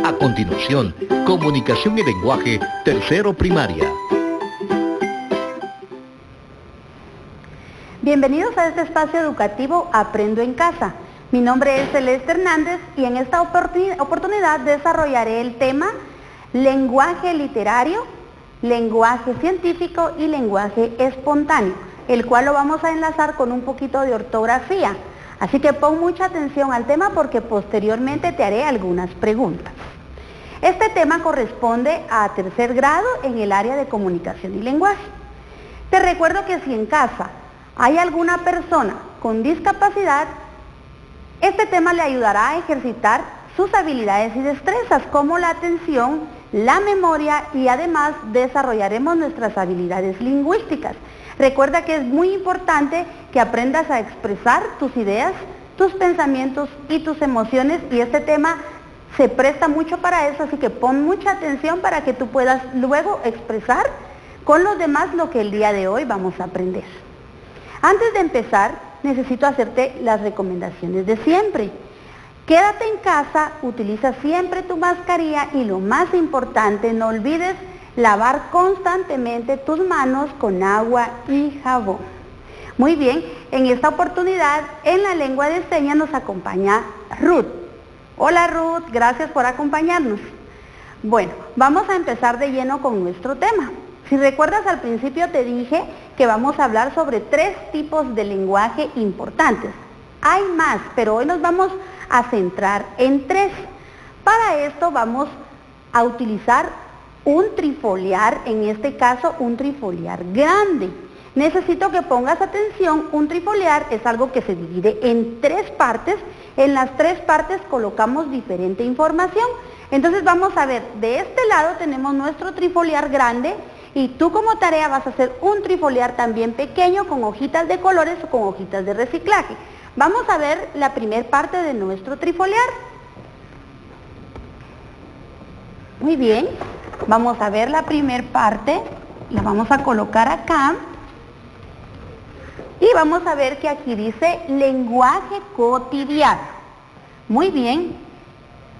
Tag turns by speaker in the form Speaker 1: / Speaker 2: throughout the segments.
Speaker 1: A continuación, comunicación y lenguaje, tercero primaria.
Speaker 2: Bienvenidos a este espacio educativo Aprendo en Casa. Mi nombre es Celeste Hernández y en esta oportunidad desarrollaré el tema lenguaje literario, lenguaje científico y lenguaje espontáneo, el cual lo vamos a enlazar con un poquito de ortografía. Así que pon mucha atención al tema porque posteriormente te haré algunas preguntas. Este tema corresponde a tercer grado en el área de comunicación y lenguaje. Te recuerdo que si en casa hay alguna persona con discapacidad, este tema le ayudará a ejercitar sus habilidades y destrezas como la atención, la memoria y además desarrollaremos nuestras habilidades lingüísticas. Recuerda que es muy importante que aprendas a expresar tus ideas, tus pensamientos y tus emociones y este tema se presta mucho para eso, así que pon mucha atención para que tú puedas luego expresar con los demás lo que el día de hoy vamos a aprender. Antes de empezar, necesito hacerte las recomendaciones de siempre. Quédate en casa, utiliza siempre tu mascarilla y lo más importante, no olvides lavar constantemente tus manos con agua y jabón. Muy bien, en esta oportunidad en la lengua de señas nos acompaña Ruth. Hola Ruth, gracias por acompañarnos. Bueno, vamos a empezar de lleno con nuestro tema. Si recuerdas al principio te dije que vamos a hablar sobre 3 tipos de lenguaje importantes. Hay más, pero hoy nos vamos a centrar en 3. Para esto vamos a utilizar un trifoliar, en este caso un trifoliar grande. Necesito que pongas atención, un trifoliar es algo que se divide en 3 partes. En las 3 partes colocamos diferente información. Entonces vamos a ver, de este lado tenemos nuestro trifoliar grande y tú como tarea vas a hacer un trifoliar también pequeño con hojitas de colores o con hojitas de reciclaje. Vamos a ver la primera parte de nuestro trifoliar. Muy bien, vamos a ver la primera parte, la vamos a colocar acá. Y vamos a ver que aquí dice lenguaje cotidiano. Muy bien.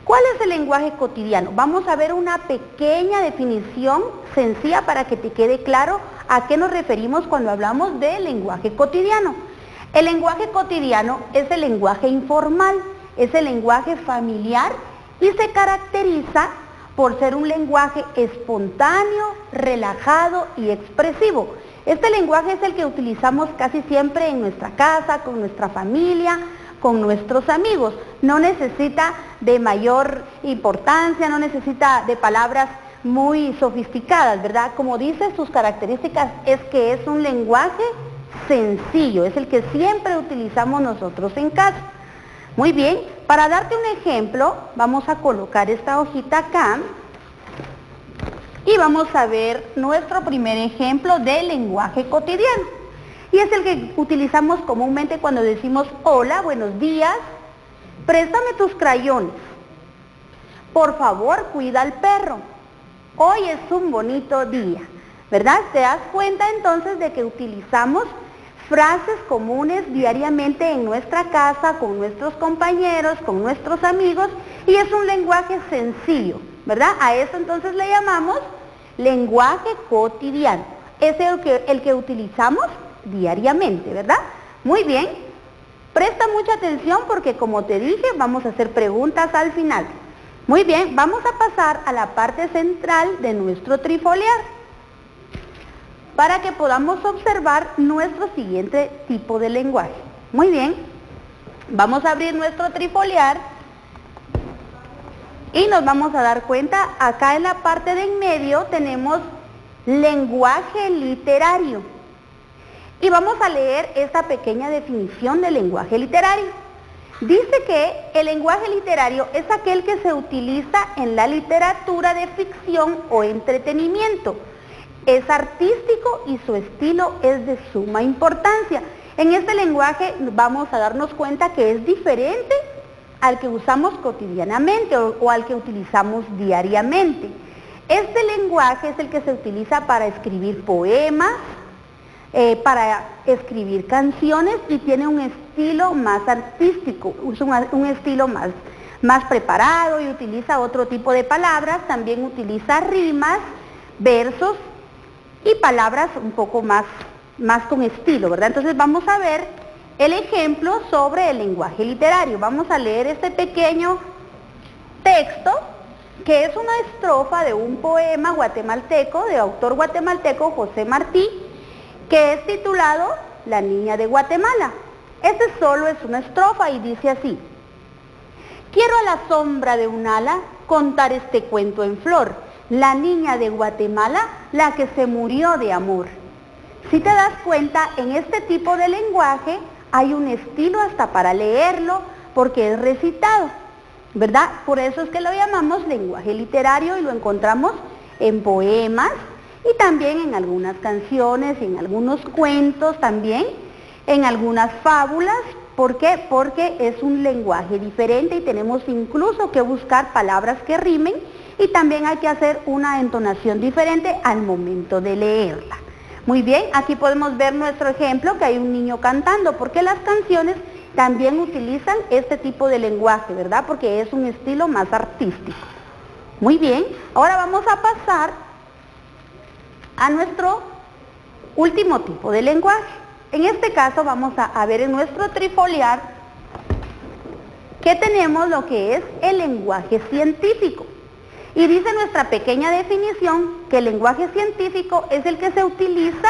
Speaker 2: ¿Cuál es el lenguaje cotidiano? Vamos a ver una pequeña definición sencilla para que te quede claro a qué nos referimos cuando hablamos de lenguaje cotidiano. El lenguaje cotidiano es el lenguaje informal, es el lenguaje familiar y se caracteriza por ser un lenguaje espontáneo, relajado y expresivo. Este lenguaje es el que utilizamos casi siempre en nuestra casa, con nuestra familia, con nuestros amigos. No necesita de mayor importancia, no necesita de palabras muy sofisticadas, ¿verdad? Como dice, sus características es que es un lenguaje sencillo, es el que siempre utilizamos nosotros en casa. Muy bien, para darte un ejemplo, vamos a colocar esta hojita acá y vamos a ver nuestro primer ejemplo de lenguaje cotidiano. Y es el que utilizamos comúnmente cuando decimos hola, buenos días, préstame tus crayones, por favor cuida al perro, hoy es un bonito día, ¿verdad? ¿Te das cuenta entonces de que utilizamos frases comunes diariamente en nuestra casa, con nuestros compañeros, con nuestros amigos, y es un lenguaje sencillo, ¿verdad? A eso entonces le llamamos lenguaje cotidiano. Es el que utilizamos diariamente, ¿verdad? Muy bien. Presta mucha atención porque como te dije, vamos a hacer preguntas al final. Muy bien, vamos a pasar a la parte central de nuestro trifoliar para que podamos observar nuestro siguiente tipo de lenguaje. Muy bien, vamos a abrir nuestro trifoliar y nos vamos a dar cuenta, acá en la parte de en medio tenemos lenguaje literario. Y vamos a leer esta pequeña definición de lenguaje literario. Dice que el lenguaje literario es aquel que se utiliza en la literatura de ficción o entretenimiento. Es artístico y su estilo es de suma importancia. En este lenguaje vamos a darnos cuenta que es diferente al que usamos cotidianamente o al que utilizamos diariamente. Este lenguaje es el que se utiliza para escribir poemas, para escribir canciones y tiene un estilo más artístico, un estilo más más preparado y utiliza otro tipo de palabras, también utiliza rimas, versos y palabras un poco más con estilo, ¿verdad? Entonces vamos a ver el ejemplo sobre el lenguaje literario. Vamos a leer este pequeño texto, que es una estrofa de un poema guatemalteco, de autor guatemalteco José Martí, que es titulado La Niña de Guatemala. Este solo es una estrofa y dice así: quiero a la sombra de un ala contar este cuento en flor, la niña de Guatemala, la que se murió de amor. Si te das cuenta, en este tipo de lenguaje hay un estilo hasta para leerlo, porque es recitado, ¿verdad? Por eso es que lo llamamos lenguaje literario y lo encontramos en poemas y también en algunas canciones, en algunos cuentos también, en algunas fábulas. ¿Por qué? Porque es un lenguaje diferente y tenemos incluso que buscar palabras que rimen y también hay que hacer una entonación diferente al momento de leerla. Muy bien, aquí podemos ver nuestro ejemplo, que hay un niño cantando, porque las canciones también utilizan este tipo de lenguaje, ¿verdad? Porque es un estilo más artístico. Muy bien, ahora vamos a pasar a nuestro último tipo de lenguaje. En este caso vamos a ver en nuestro trifoliar que tenemos lo que es el lenguaje científico. Y dice nuestra pequeña definición que el lenguaje científico es el que se utiliza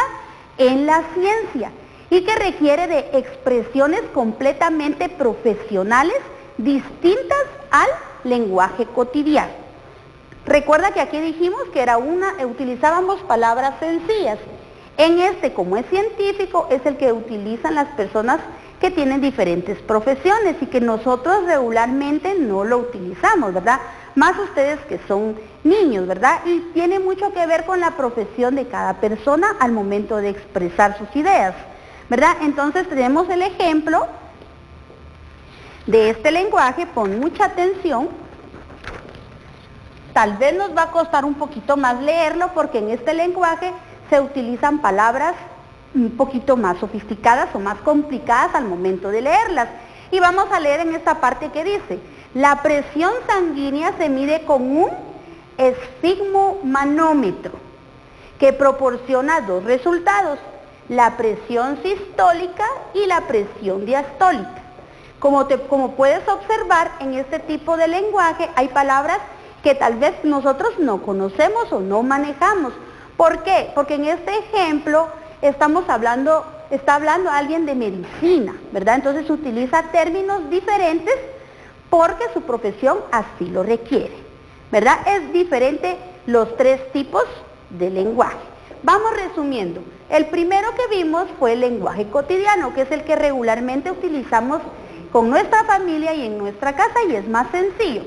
Speaker 2: en la ciencia y que requiere de expresiones completamente profesionales distintas al lenguaje cotidiano. Recuerda que aquí dijimos que utilizábamos palabras sencillas. En este, como es científico, es el que utilizan las personas que tienen diferentes profesiones y que nosotros regularmente no lo utilizamos, ¿verdad? Más ustedes que son niños, ¿verdad? Y tiene mucho que ver con la profesión de cada persona al momento de expresar sus ideas, ¿verdad? Entonces tenemos el ejemplo de este lenguaje, pon mucha atención. Tal vez nos va a costar un poquito más leerlo porque en este lenguaje se utilizan palabras un poquito más sofisticadas o más complicadas al momento de leerlas. Y vamos a leer en esta parte que dice: la presión sanguínea se mide con un esfigmomanómetro que proporciona dos resultados: la presión sistólica y la presión diastólica. Como puedes observar, en este tipo de lenguaje hay palabras que tal vez nosotros no conocemos o no manejamos. ¿Por qué? Porque en este ejemplo está hablando alguien de medicina, ¿verdad? Entonces utiliza términos diferentes porque su profesión así lo requiere, ¿verdad? Es diferente los tres tipos de lenguaje. Vamos resumiendo. El primero que vimos fue el lenguaje cotidiano, que es el que regularmente utilizamos con nuestra familia y en nuestra casa y es más sencillo.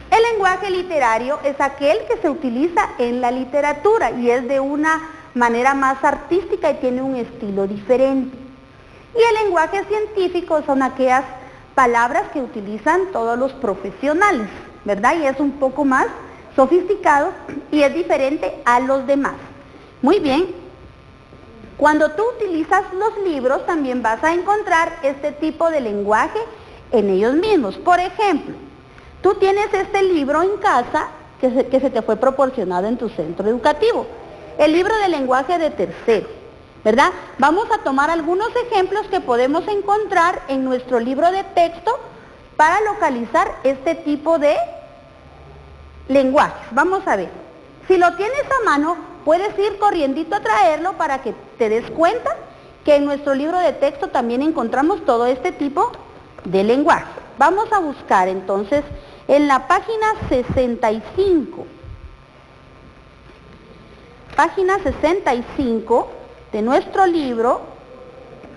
Speaker 2: El lenguaje literario es aquel que se utiliza en la literatura y es de una manera más artística y tiene un estilo diferente. Y el lenguaje científico son aquellas palabras que utilizan todos los profesionales, ¿verdad? Y es un poco más sofisticado y es diferente a los demás. Muy bien, cuando tú utilizas los libros también vas a encontrar este tipo de lenguaje en ellos mismos. Por ejemplo, tú tienes este libro en casa que se te fue proporcionado en tu centro educativo, el libro de lenguaje de tercero, ¿verdad? Vamos a tomar algunos ejemplos que podemos encontrar en nuestro libro de texto para localizar este tipo de lenguajes. Vamos a ver, si lo tienes a mano, puedes ir corriendito a traerlo para que te des cuenta que en nuestro libro de texto también encontramos todo este tipo de lenguaje. Vamos a buscar entonces en la página 65. Página 65 de nuestro libro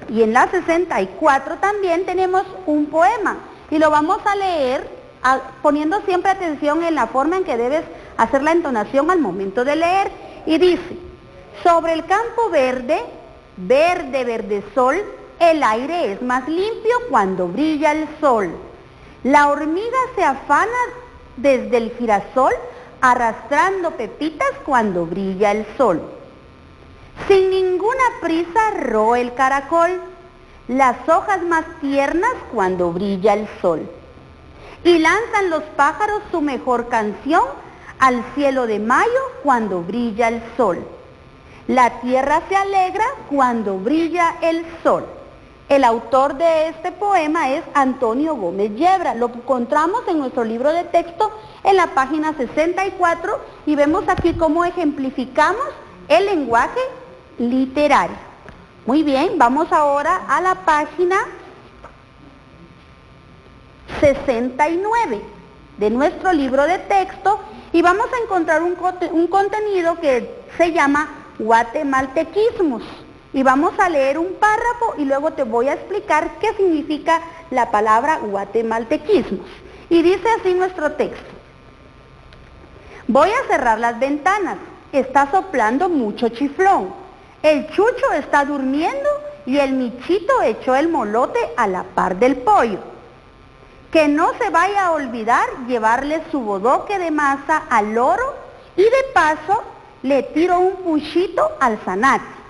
Speaker 2: y en la 64 también tenemos un poema y lo vamos a leer poniendo siempre atención en la forma en que debes hacer la entonación al momento de leer y dice: sobre el campo verde, verde, verde sol, el aire es más limpio cuando brilla el sol. La hormiga se afana desde el girasol arrastrando pepitas cuando brilla el sol. Sin ninguna prisa roe el caracol las hojas más tiernas cuando brilla el sol. Y lanzan los pájaros su mejor canción al cielo de mayo cuando brilla el sol. La tierra se alegra cuando brilla el sol. El autor de este poema es Antonio Gómez Yebra. Lo encontramos en nuestro libro de texto en la página 64 y vemos aquí cómo ejemplificamos el lenguaje literario. Muy bien, vamos ahora a la página 69 de nuestro libro de texto y vamos a encontrar un contenido que se llama guatemaltequismos. Y vamos a leer un párrafo y luego te voy a explicar qué significa la palabra guatemaltequismos. Y dice así nuestro texto. Voy a cerrar las ventanas, está soplando mucho chiflón. El chucho está durmiendo y el michito echó el molote a la par del pollo. Que no se vaya a olvidar llevarle su bodoque de masa al loro y de paso le tiro un puchito al zanate.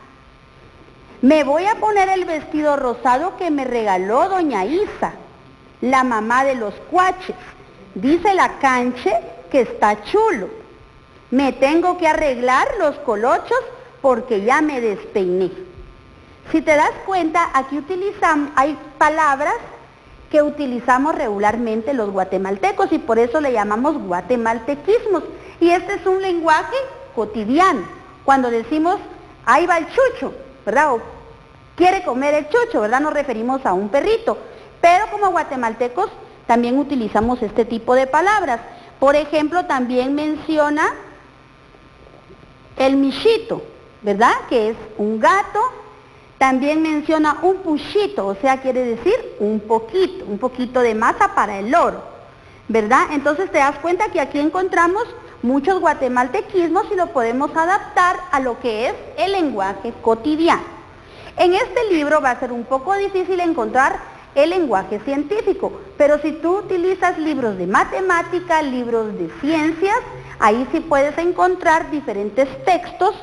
Speaker 2: Me voy a poner el vestido rosado que me regaló doña Isa, la mamá de los cuaches. Dice la canche que está chulo. Me tengo que arreglar los colochos porque ya me despeiné. Si te das cuenta, aquí hay palabras que utilizamos regularmente los guatemaltecos y por eso le llamamos guatemaltequismos. Y este es un lenguaje cotidiano. Cuando decimos, ahí va el chucho, ¿verdad? O quiere comer el chucho, ¿verdad? Nos referimos a un perrito. Pero como guatemaltecos también utilizamos este tipo de palabras. Por ejemplo, también menciona el michito, ¿verdad? Que es un gato. También menciona un puchito, o sea, quiere decir un poquito de masa para el loro, ¿verdad? Entonces te das cuenta que aquí encontramos muchos guatemaltequismos y lo podemos adaptar a lo que es el lenguaje cotidiano. En este libro va a ser un poco difícil encontrar el lenguaje científico, pero si tú utilizas libros de matemática, libros de ciencias, ahí sí puedes encontrar diferentes textos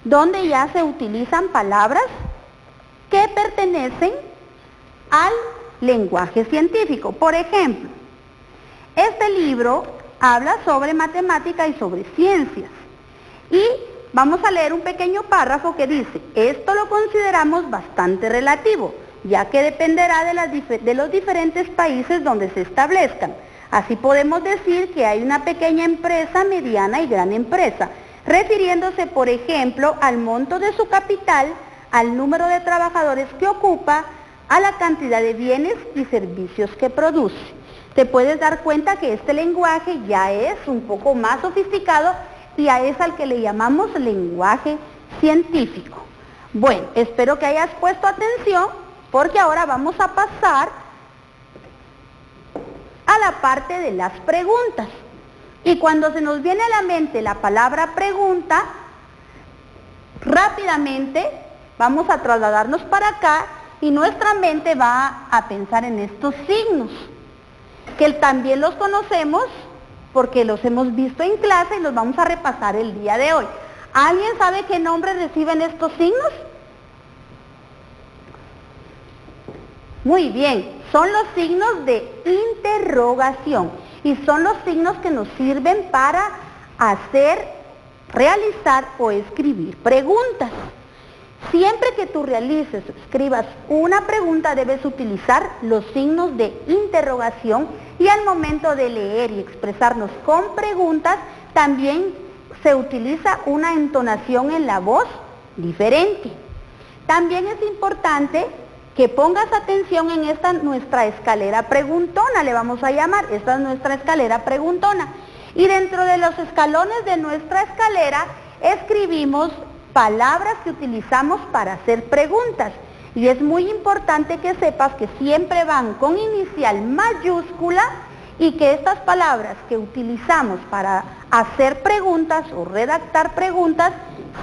Speaker 2: donde ya se utilizan palabras que pertenecen al lenguaje científico. Por ejemplo, este libro habla sobre matemática y sobre ciencias. Y vamos a leer un pequeño párrafo que dice, esto lo consideramos bastante relativo, ya que dependerá de los diferentes países donde se establezcan. Así podemos decir que hay una pequeña empresa, mediana y gran empresa, refiriéndose, por ejemplo, al monto de su capital, al número de trabajadores que ocupa, a la cantidad de bienes y servicios que produce. Te puedes dar cuenta que este lenguaje ya es un poco más sofisticado y es al que le llamamos lenguaje científico. Bueno, espero que hayas puesto atención porque ahora vamos a pasar a la parte de las preguntas. Y cuando se nos viene a la mente la palabra pregunta, rápidamente vamos a trasladarnos para acá y nuestra mente va a pensar en estos signos, que también los conocemos porque los hemos visto en clase y los vamos a repasar el día de hoy. ¿Alguien sabe qué nombre reciben estos signos? Muy bien, son los signos de interrogación y son los signos que nos sirven para realizar o escribir preguntas. Siempre que tú realices o escribas una pregunta debes utilizar los signos de interrogación y al momento de leer y expresarnos con preguntas también se utiliza una entonación en la voz diferente. También es importante que pongas atención en esta nuestra escalera preguntona, le vamos a llamar, esta es nuestra escalera preguntona. Y dentro de los escalones de nuestra escalera escribimos palabras que utilizamos para hacer preguntas. Y es muy importante que sepas que siempre van con inicial mayúscula y que estas palabras que utilizamos para hacer preguntas o redactar preguntas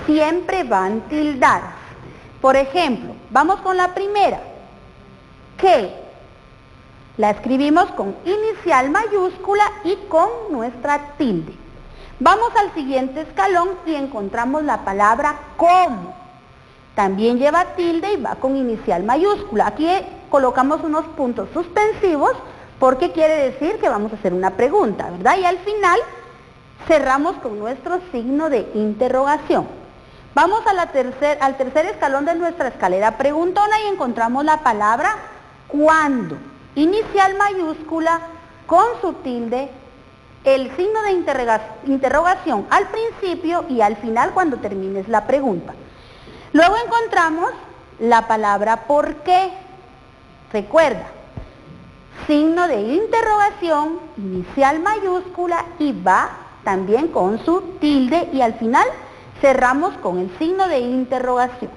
Speaker 2: siempre van tildadas. Por ejemplo, vamos con la primera. ¿Qué? La escribimos con inicial mayúscula y con nuestra tilde. Vamos al siguiente escalón y encontramos la palabra cómo. También lleva tilde y va con inicial mayúscula. Aquí colocamos unos puntos suspensivos porque quiere decir que vamos a hacer una pregunta, ¿verdad? Y al final cerramos con nuestro signo de interrogación. Vamos al tercer escalón de nuestra escalera preguntona y encontramos la palabra cuándo. Inicial mayúscula con su tilde, el signo de interrogación al principio y al final cuando termines la pregunta. Luego encontramos la palabra ¿por qué? Recuerda, signo de interrogación, inicial mayúscula y va también con su tilde y al final cerramos con el signo de interrogación.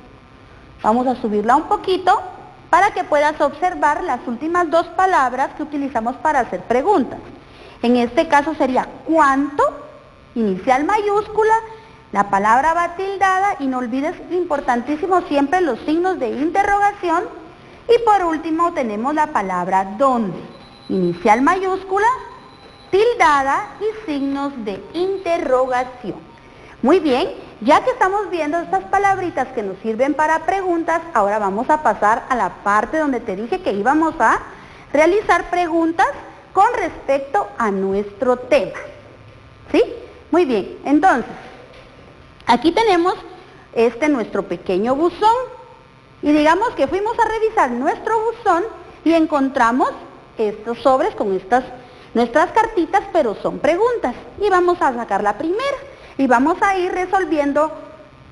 Speaker 2: Vamos a subirla un poquito para que puedas observar las últimas dos palabras que utilizamos para hacer preguntas. En este caso sería ¿cuánto? Inicial mayúscula, la palabra va tildada y no olvides, importantísimo siempre los signos de interrogación. Y por último tenemos la palabra ¿dónde? Inicial mayúscula, tildada y signos de interrogación. Muy bien, ya que estamos viendo estas palabritas que nos sirven para preguntas, ahora vamos a pasar a la parte donde te dije que íbamos a realizar preguntas con respecto a nuestro tema. ¿Sí? Muy bien, entonces, aquí tenemos nuestro pequeño buzón y digamos que fuimos a revisar nuestro buzón y encontramos estos sobres con nuestras cartitas, pero son preguntas. Y vamos a sacar la primera y vamos a ir resolviendo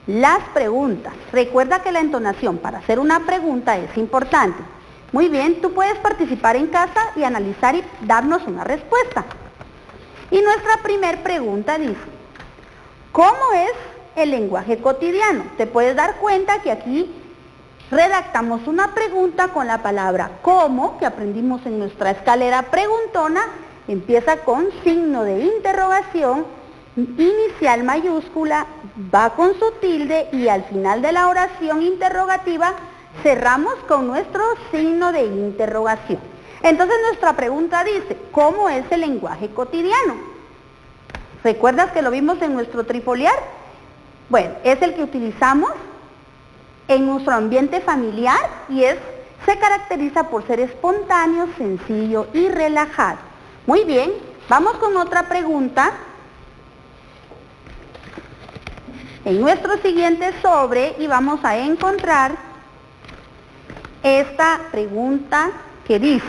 Speaker 2: las preguntas. Recuerda que la entonación para hacer una pregunta es importante. Muy bien, tú puedes participar en casa y analizar y darnos una respuesta. Y nuestra primer pregunta dice, ¿cómo es el lenguaje cotidiano? Te puedes dar cuenta que aquí redactamos una pregunta con la palabra ¿cómo?, que aprendimos en nuestra escalera preguntona, empieza con signo de interrogación, inicial mayúscula, va con su tilde y al final de la oración interrogativa cerramos con nuestro signo de interrogación. Entonces nuestra pregunta dice, ¿cómo es el lenguaje cotidiano? ¿Recuerdas que lo vimos en nuestro trifoliar? Bueno, es el que utilizamos en nuestro ambiente familiar y se caracteriza por ser espontáneo, sencillo y relajado. Muy bien, vamos con otra pregunta. En nuestro siguiente sobre y vamos a encontrar esta pregunta que dice,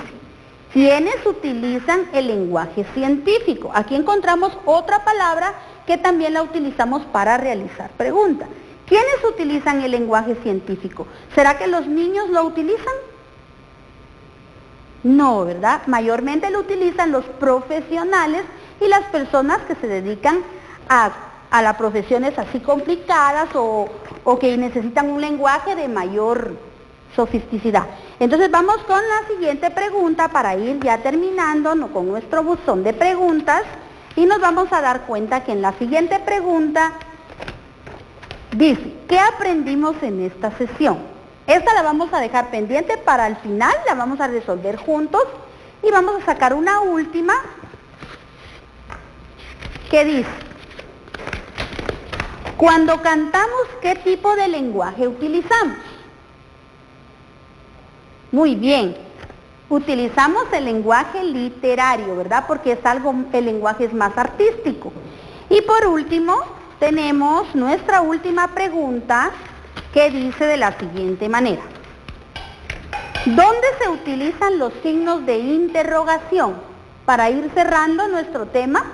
Speaker 2: ¿quiénes utilizan el lenguaje científico? Aquí encontramos otra palabra que también la utilizamos para realizar preguntas. ¿Quiénes utilizan el lenguaje científico? ¿Será que los niños lo utilizan? No, ¿verdad? Mayormente lo utilizan los profesionales y las personas que se dedican a las profesiones así complicadas o que necesitan un lenguaje de mayor sofisticidad. Entonces vamos con la siguiente pregunta para ir ya terminando con nuestro buzón de preguntas y nos vamos a dar cuenta que en la siguiente pregunta dice, ¿qué aprendimos en esta sesión? Esta la vamos a dejar pendiente para el final, la vamos a resolver juntos y vamos a sacar una última que dice, cuando cantamos, ¿qué tipo de lenguaje utilizamos? Muy bien, utilizamos el lenguaje literario, ¿verdad? Porque el lenguaje es más artístico. Y por último, tenemos nuestra última pregunta que dice de la siguiente manera. ¿Dónde se utilizan los signos de interrogación? Para ir cerrando nuestro tema,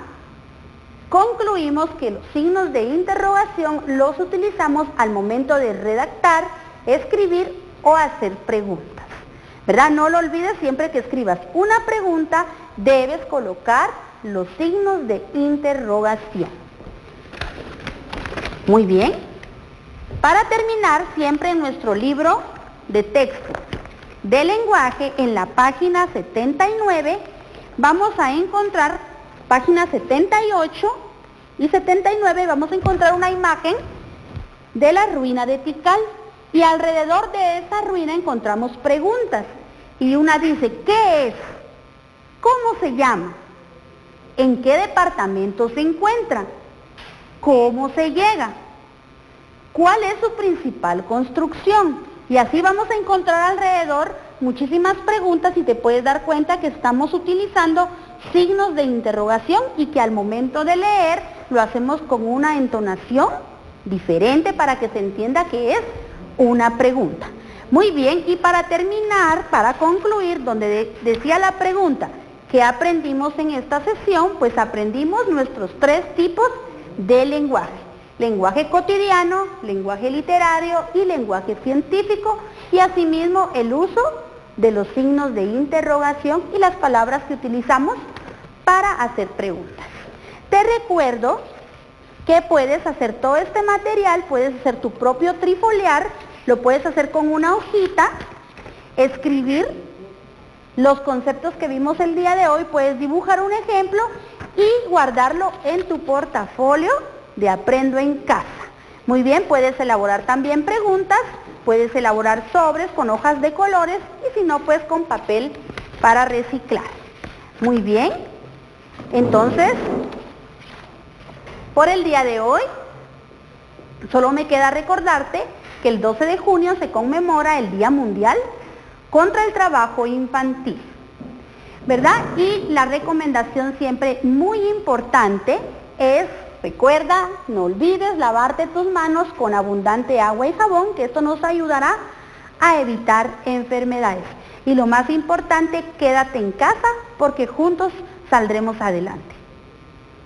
Speaker 2: concluimos que los signos de interrogación los utilizamos al momento de redactar, escribir o hacer preguntas. ¿Verdad? No lo olvides, siempre que escribas una pregunta, debes colocar los signos de interrogación. Muy bien. Para terminar, siempre en nuestro libro de texto de lenguaje, en la página 79, vamos a encontrar, página 78 y 79, vamos a encontrar una imagen de la ruina de Tikal. Y alrededor de esa ruina encontramos preguntas. Y una dice, ¿qué es? ¿Cómo se llama? ¿En qué departamento se encuentra? ¿Cómo se llega? ¿Cuál es su principal construcción? Y así vamos a encontrar alrededor muchísimas preguntas y te puedes dar cuenta que estamos utilizando signos de interrogación y que al momento de leer lo hacemos con una entonación diferente para que se entienda que es una pregunta. Muy bien, y para terminar, para concluir, donde decía la pregunta, ¿qué aprendimos en esta sesión? Pues aprendimos nuestros 3 tipos de lenguaje. Lenguaje cotidiano, lenguaje literario y lenguaje científico, y asimismo el uso de los signos de interrogación y las palabras que utilizamos para hacer preguntas. Te recuerdo que puedes hacer todo este material, puedes hacer tu propio trifoliar, lo puedes hacer con una hojita, escribir los conceptos que vimos el día de hoy, puedes dibujar un ejemplo y guardarlo en tu portafolio de Aprendo en Casa. Muy bien, puedes elaborar también preguntas, puedes elaborar sobres con hojas de colores y si no, pues con papel para reciclar. Muy bien, entonces, por el día de hoy, solo me queda recordarte que el 12 de junio se conmemora el Día Mundial contra el Trabajo Infantil, ¿verdad? Y la recomendación siempre muy importante es, recuerda, no olvides lavarte tus manos con abundante agua y jabón, que esto nos ayudará a evitar enfermedades. Y lo más importante, quédate en casa porque juntos saldremos adelante.